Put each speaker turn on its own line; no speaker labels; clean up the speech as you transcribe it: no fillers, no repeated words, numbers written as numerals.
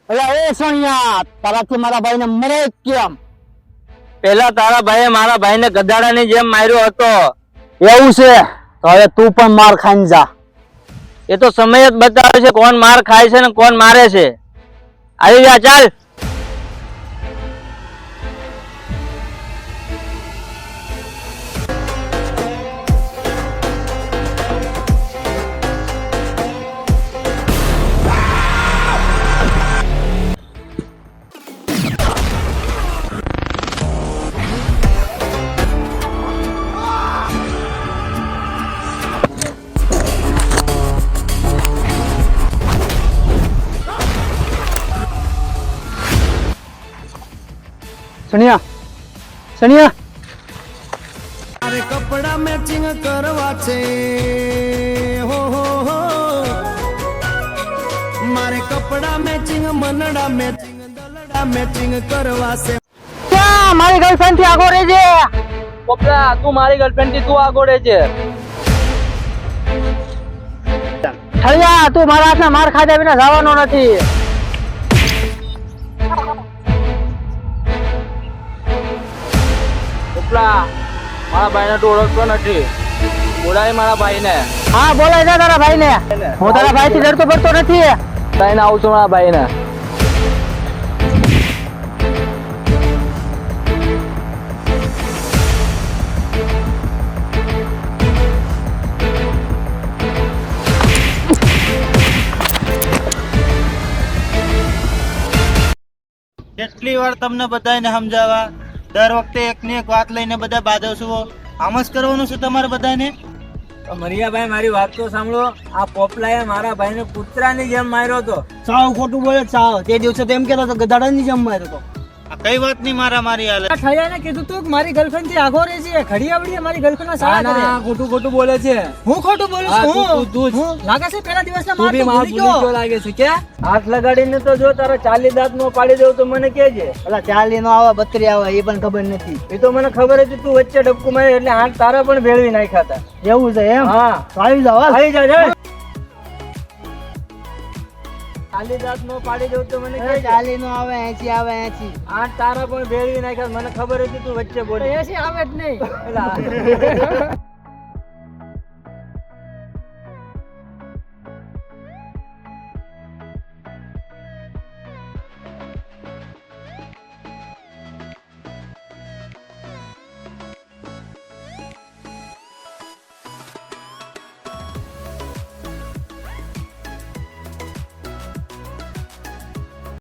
અરે એ સોનિયા, તારાથી મારા ભાઈને મરે કેમ?
પેલા તારા ભાઈએ મારા ભાઈને ગધાડાની જેમ માર્યો હતો.
એવું છે તો હવે તું પણ માર ખાઈને જા.
એ તો સમય જ બતાવે છે કોણ માર ખાય છે ને કોણ મારે છે. આવી જા, ચાલ.
સોનિયા, સોનિયા,
મારે કપડા મેચિંગ કરવા છે, હો હો હો. મારે કપડા મેચિંગ, મનડા મેચિંગ, દલડા મેચિંગ કરવા છે.
ક્યાં મારી ગર્લફ્રેન્ડ થી આગો રહેજે.
પોપલા, તું મારી ગર્લફ્રેન્ડ થી તું આગોડે છે.
ઠળિયા, તું મારા હાથના માર ખાધા વિના જવાનો નથી.
પોપલા, મારા ભાઈને તું ઓળખતો નથી. બોલાય મારા ભાઈને.
હા, બોલાય જા તારા ભાઈને. હું તારા ભાઈ થી ડરતો પડતો નથી.
લઈને આવું છું મારા ભાઈને.
કેટલી વાર તમને બધાને સમજાવવા, દર વખતે એકની એક વાત લઈને બધા બાધો છો. આમ જ કરવાનું છે તમારે બધાને.
મરિયાભાઈ, મારી વાત તો સાંભળો. આ પોપલાએ મારા ભાઈને કૂતરાની જેમ માર્યો હતો.
સાવ ખોટું બોલે સાવ. તે દિવસે તો એમ કહેતો હતો ગધાડાની જેમ માર્યો હતો. આ કઈ વાત ની મારા મારી હાલે.
ઠળિયાને કીધું તું કે મારી ગર્લફ્રેન્ડ થી આગો રહે છે. ઘડી આવડી મારી ગર્લફ્રેન્ડ ના સારા કરે.
ખોટું ખોટું બોલે છે.
હું ખોટું બોલું
હા,
છું?
તું જ.
હું લાગે છે પેલા દિવસના
તું
માર
બી
તો
માર
ભૂલી ગયો.
ભૂલી ગયો લાગે છે. કે હાથ લગાડીને તો જો તારા 40 દાંત નો પાડી દેવું તો મને કહેજે.
પેલા 40 નો આવે 32 આવે એ પણ ખબર નથી.
એ તો મને ખબર હતી. તું વચ્ચે ડબકું મારી એટલે હાથ તારા પણ ભેળવી નાખ્યા હતા.
એવું છે એમ?
હા,
તો આવી જાવ હાલ.
આવી જા, જા. 40 દાંત નો પાડી દેવું તો મને કહેજે.
40 નો આવે 80 આવે 80.
હાથ તારા પણ ભેળવી નાખ્યા. મને ખબર હતી તું વચ્ચે બોલે.
80 આવે જ નહીં.
પેલા